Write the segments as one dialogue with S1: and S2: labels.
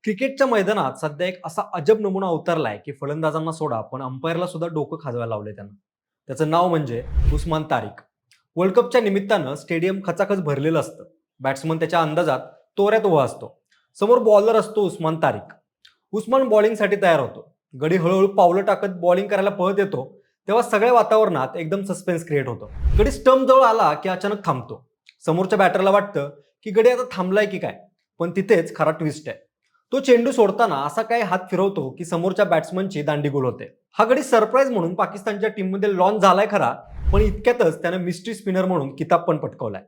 S1: क्रिकेटच्या मैदानात सध्या एक असा अजब नमुना उतरलाय की फलंदाजांना सोडा पण अंपायरला सुद्धा डोकं खाजवायला लावले त्यानं. त्याचं नाव म्हणजे उस्मान तारिक. वर्ल्ड कपच्या निमित्तानं स्टेडियम खचाखच भरलेलं असतं. बॅट्समन त्याच्या अंदाजात तोऱ्यात उभा असतो. समोर बॉलर असतो उस्मान तारिक. उस्मान बॉलिंगसाठी तयार होतो. गडी हळूहळू पावलं टाकत बॉलिंग करायला पळत येतो. तेव्हा सगळ्या वातावरणात एकदम सस्पेन्स क्रिएट होतो. गडी स्टंप जवळ आला की अचानक थांबतो. समोरच्या बॅटरला वाटतं की गडी आता थांबलाय की काय, पण तिथेच खरा ट्विस्ट आहे. तो चेंडू सोडताना असा काय हात फिरवतो की समोरच्या बॅट्समनची दांडी गोल होते. हा गडी सरप्राईज म्हणून पाकिस्तानच्या टीममध्ये लॉन्च झालाय खरा, पण इतक्यातच त्यानं मिस्ट्री स्पिनर म्हणून किताब पण पटकावलाय.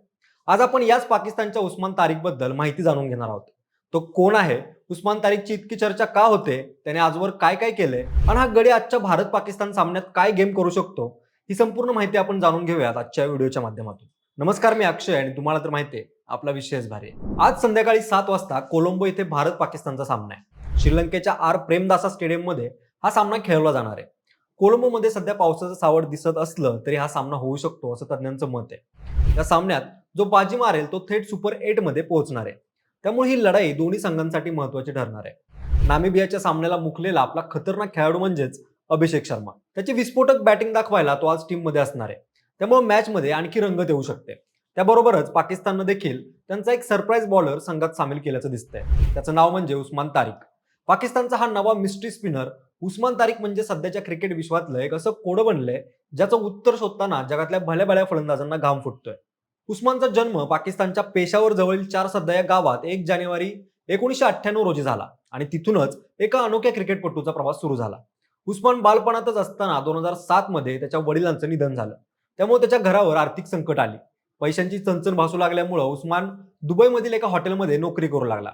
S1: आज आपण याच पाकिस्तानच्या उस्मान तारिक बद्दल माहिती जाणून घेणार आहोत. तो कोण आहे, उस्मान तारिकची इतकी चर्चा का होते, त्याने आजवर काय काय केलंय आणि हा गडी आजच्या भारत पाकिस्तान सामन्यात काय गेम करू शकतो, ही संपूर्ण माहिती आपण जाणून घेऊयात आजच्या व्हिडिओच्या माध्यमातून. नमस्कार, मी अक्षय आणि तुम्हाला तर माहिती आहे आपला विषयच भारी आहे. आज संध्याकाळी 7 वाजता कोलंबो इथे भारत पाकिस्तानचा सामना आहे. श्रीलंकेच्या आर प्रेमदासा स्टेडियममध्ये हा सामना खेळवला जाणार आहे. कोलंबोमध्ये सध्या पावसाचं सावट दिसत असलं तरी हा सामना होऊ शकतो असं तज्ज्ञांचं मत आहे. या सामन्यात जो बाजी मारेल तो थेट सुपर 8 मध्ये पोहोचणार आहे. त्यामुळे ही लढाई दोन्ही संघांसाठी महत्त्वाची ठरणार आहे. नामिबियाच्या सामन्याला मुकलेला आपला खतरनाक खेळाडू म्हणजेच अभिषेक शर्मा. त्याची विस्फोटक बॅटिंग दाखवायला तो आज टीममध्ये असणार आहे. त्यामुळे मॅचमध्ये आणखी रंगत येऊ शकते. त्याबरोबरच पाकिस्ताननं देखील त्यांचा एक सरप्राईज बॉलर संघात सामील केल्याचं दिसतंय. त्याचं नाव म्हणजे उस्मान तारिक. पाकिस्तानचा हा नवा मिस्ट्री स्पिनर उस्मान तारिक म्हणजे सध्याच्या क्रिकेट विश्वातलं एक असं कोडं बनलंय ज्याचं उत्तर शोधताना जगातल्या भल्या भल्या फलंदाजांना घाम फुटतोय. उस्मानचा जन्म पाकिस्तानच्या पेशावर जवळील 4 सध्या या गावात 1 जानेवारी 1998 रोजी झाला आणि तिथूनच एका अनोख्या क्रिकेटपटूचा प्रवास सुरू झाला. उस्मान बालपणातच असताना 2007 मध्ये त्याच्या वडिलांचं निधन झालं. त्यामुळे त्याच्या घरावर आर्थिक संकट आली. पैशांची चणचण भासू लागल्यामुळे उस्मान दुबईमधील एका हॉटेलमध्ये नोकरी करू लागला.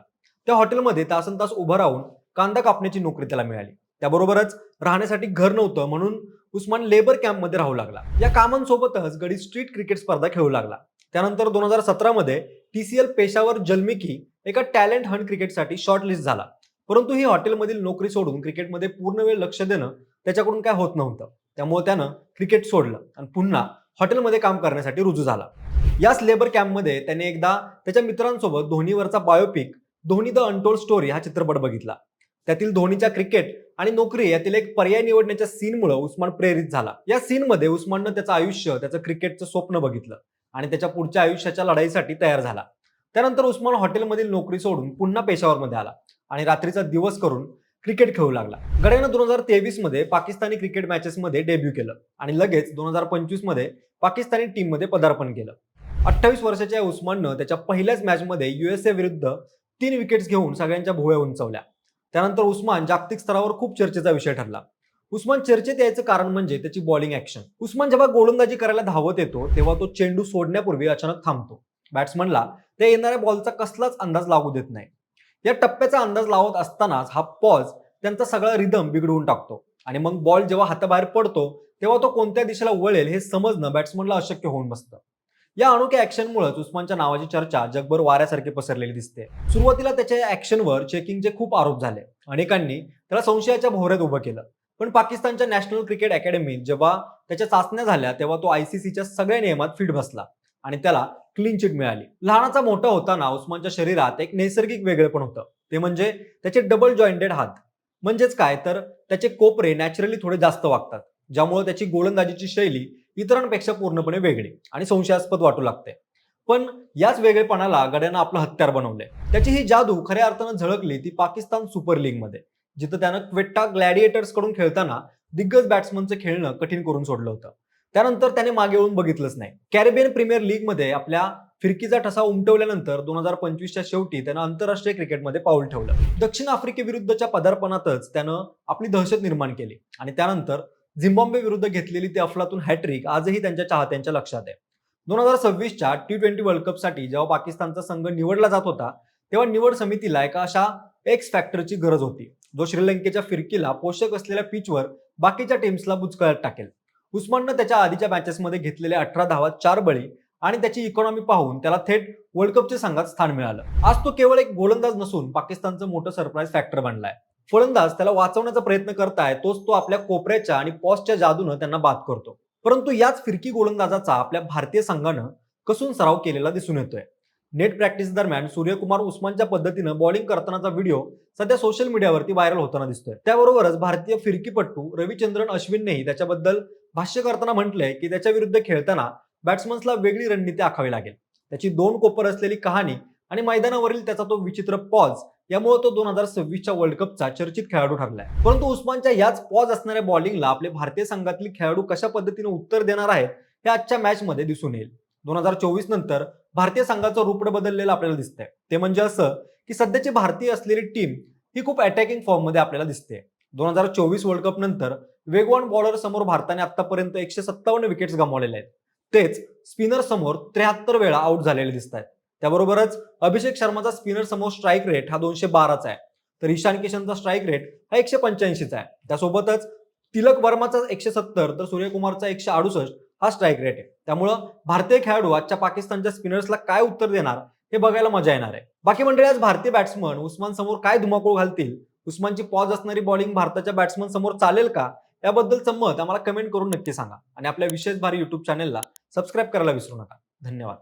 S1: त्या हॉटेलमध्ये तासनतास उभं राहून कांदा कापण्याची नोकरी त्याला मिळाली. त्याबरोबरच राहण्यासाठी घर नव्हतं म्हणून उस्मान लेबर कॅम्पमध्ये राहू लागला. या कामांसोबतच गडी स्ट्रीट क्रिकेट स्पर्धा खेळू लागला. त्यानंतर 2017 मध्ये TCL पेशावर जलमिकी एका टॅलेंट हंट क्रिकेटसाठी शॉर्टलिस्ट झाला. परंतु ही हॉटेलमधील नोकरी सोडून क्रिकेटमध्ये पूर्ण वेळ लक्ष देणं त्याच्याकडून काय होत नव्हतं. त्यामुळे त्यानं क्रिकेट सोडलं आणि पुन्हा हॉटेलमध्ये काम करण्यासाठी रुजू झाला. याच लेबर कॅम्पमध्ये त्याने एकदा त्याच्या मित्रांसोबत धोनीवरचा biopic Dhoni the untold story हा चित्रपट बघितला. त्यातील धोनीच्या क्रिकेट आणि नोकरी यातील एक पर्याय निवडण्याच्या सीनमुळे उस्मान प्रेरित झाला. या सीनमध्ये उस्माननं त्याचं आयुष्य, त्याचं क्रिकेटचं स्वप्न बघितलं आणि त्याच्या पुढच्या आयुष्याच्या लढाईसाठी तयार झाला. त्यानंतर उस्मान हॉटेलमधील नोकरी सोडून पुन्हा पेशावरमध्ये आला आणि रात्रीचा दिवस करून क्रिकेट खेळू लागला. गड्यानं 2023 मध्ये पाकिस्तानी क्रिकेट मॅचेसमध्ये डेब्यू केलं आणि लगेच 2025 मध्ये पाकिस्तानी टीममध्ये पदार्पण केलं. 28 वर्षाच्या उस्माननं त्याच्या पहिल्याच मॅचमध्ये USA विरुद्ध 3 विकेट्स घेऊन सगळ्यांच्या भुवया उंचावल्या. त्यानंतर उस्मान जागतिक स्तरावर खूप चर्चेचा विषय ठरला. उस्मान चर्चेत यायचं कारण म्हणजे त्याची बॉलिंग ऍक्शन. उस्मान जेव्हा गोलंदाजी करायला धावत येतो तेव्हा तो चेंडू सोडण्यापूर्वी अचानक थांबतो. बॅट्समनला त्या येणाऱ्या बॉलचा कसलाच अंदाज लागू देत नाही. या टप्प्याचा अंदाज लावत असतानाच हा पॉज त्यांचा सगळा रिदम बिघडवून टाकतो आणि मग बॉल जेव्हा हाताबाहेर पडतो तेव्हा तो कोणत्या दिशेला वळेल हे समजणं बॅट्समनला अशक्य होऊन बसतं. या अनोख्या ऍक्शनमुळेच उस्मानच्या नावाची चर्चा जगभर वाऱ्यासारखी पसरलेली दिसते. सुरुवातीला त्याच्या या ऍक्शनवर चेकिंगचे खूप आरोप झाले. अनेकांनी त्याला संशयाच्या भोवऱ्यात उभं केलं. पण पाकिस्तानच्या नॅशनल क्रिकेट अकॅडमीत जेव्हा त्याच्या चाचण्या झाल्या तेव्हा तो ICCच्या सगळ्या नियमात फिट बसला आणि त्याला क्लीन चिट मिळाली. लहानाचा मोठा होताना उस्मानच्या शरीरात एक नैसर्गिक वेगळेपण होतं. ते म्हणजे त्याचे डबल जॉइंटेड हात. म्हणजेच काय तर त्याचे कोपरे नॅचरली थोडे जास्त वागतात, ज्यामुळे त्याची गोलंदाजीची शैली इतरांपेक्षा पूर्णपणे वेगळी आणि संशयास्पद वाटू लागते. पण याच वेगळेपणाला गड्यानं आपलं हत्यार बनवलंय. त्याची ही जादू खऱ्या अर्थानं झळकली ती पाकिस्तान सुपर लीग मध्ये, जिथं त्यानं क्वेट्टा ग्लॅडिएटर्स कडून खेळताना दिग्गज बॅट्समनचं खेळणं कठीण करून सोडलं होतं. त्यानंतर त्याने मागे वळून बघितलंच नाही. कॅरेबियन प्रीमियर लीग मध्ये आपल्या फिरकीचा ठसा उमटवल्यानंतर 2025च्या शेवटी त्यानं आंतरराष्ट्रीय क्रिकेटमध्ये पाऊल ठेवलं. दक्षिण आफ्रिकेविरुद्धच्या पदार्पणातच त्यानं आपली दहशत निर्माण केली आणि त्यानंतर झिम्बाब्वे विरुद्ध घेतलेली ती अफलातून हॅट्रिक आजही त्यांच्या चाहत्यांच्या लक्षात आहे. 2026च्या T20 वर्ल्ड कपसाठी जेव्हा पाकिस्तानचा संघ निवडला जात होता तेव्हा निवड समितीला एका अशा एक्स फॅक्टरची गरज होती, जो श्रीलंकेच्या फिरकीला पोषक असलेल्या पिचवर बाकीच्या टीम्सला बुचकळ्यात टाकेल. उस्माननं त्याच्या आधीच्या मॅचेसमध्ये घेतलेल्या 18 धावा, 4 बळी आणि त्याची इकॉनॉमी पाहून त्याला थेट वर्ल्ड कपच्या संघात स्थान मिळालं. आज तो केवळ एक गोलंदाज नसून पाकिस्तानचं मोठं सरप्राईज फॅक्टर बनलाय. फलंदाज त्याला वाचवण्याचा प्रयत्न करताय तोच तो आपल्या कोपऱ्याच्या आणि पॉस्टच्या जादूनं त्यांना बाद करतो. परंतु याच फिरकी गोलंदाजाचा आपल्या भारतीय संघानं कसून सराव केलेला दिसून येतोय. नेट प्रॅक्टिस दरम्यान सूर्यकुमार उस्मानच्या पद्धतीनं बॉलिंग करतानाचा व्हिडिओ सध्या सोशल मीडियावरती व्हायरल होताना दिसतोय. त्याबरोबरच भारतीय फिरकीपटू रविचंद्रन अश्विननेही त्याच्याबद्दल भाष्य करताना म्हटलंय की त्याच्या विरुद्ध खेळताना बॅट्समन्सला वेगळी रणनीती आखावी लागेल. त्याची 2 कोपर असलेली कहाणी आणि मैदानावरील त्याचा तो विचित्र पॉज यामुळे तो 2026च्या वर्ल्ड कपचा चर्चित खेळाडू ठरलाय. परंतु उस्मानच्या याच पॉज असणाऱ्या बॉलिंगला आपले भारतीय संघातील खेळाडू कशा पद्धतीने उत्तर देणार आहेत हे आजच्या मॅच मध्ये दिसून येईल. 2024 नंतर भारतीय संघाचं रूप बदललेलं आपल्याला दिसतंय. ते म्हणजे असं की सध्याची भारतीय असलेली टीम ही खूप अटॅकिंग फॉर्म मध्ये आपल्याला दिसते. 2024 वर्ल्ड कप नंतर वेगवान बॉलर समोर भारताने आतापर्यंत 157 विकेट्स गमावलेल्या आहेत. तेच स्पिनर समोर 73 वेळा आउट झालेले दिसत आहेत. त्याबरोबरच अभिषेक शर्माचा स्पिनर समोर स्ट्राईक रेट हा 212चा आहे, तर ईशान किशनचा स्ट्राईक रेट हा 185चा आहे. त्यासोबतच तिलक वर्माचा 170 तर सूर्यकुमारचा 168 हा स्ट्राईक रेट आहे. त्यामुळं भारतीय खेळाडू आजच्या पाकिस्तानच्या स्पिनर्सला काय उत्तर देणार हे बघायला मजा येणार आहे. बाकी मंडळी, आज भारतीय बॅट्समन उस्मान समोर काय धुमाकूळ घालतील, उस्मानची पॉज असणारी बॉलिंग भारताच्या बॅट्समन समोर चालेल का, याबद्दलचं मत आम्हाला कमेंट करून नक्की सांगा आणि आपल्या विशेष भारी युट्यूब चॅनलला सबस्क्राईब करायला विसरू नका. धन्यवाद.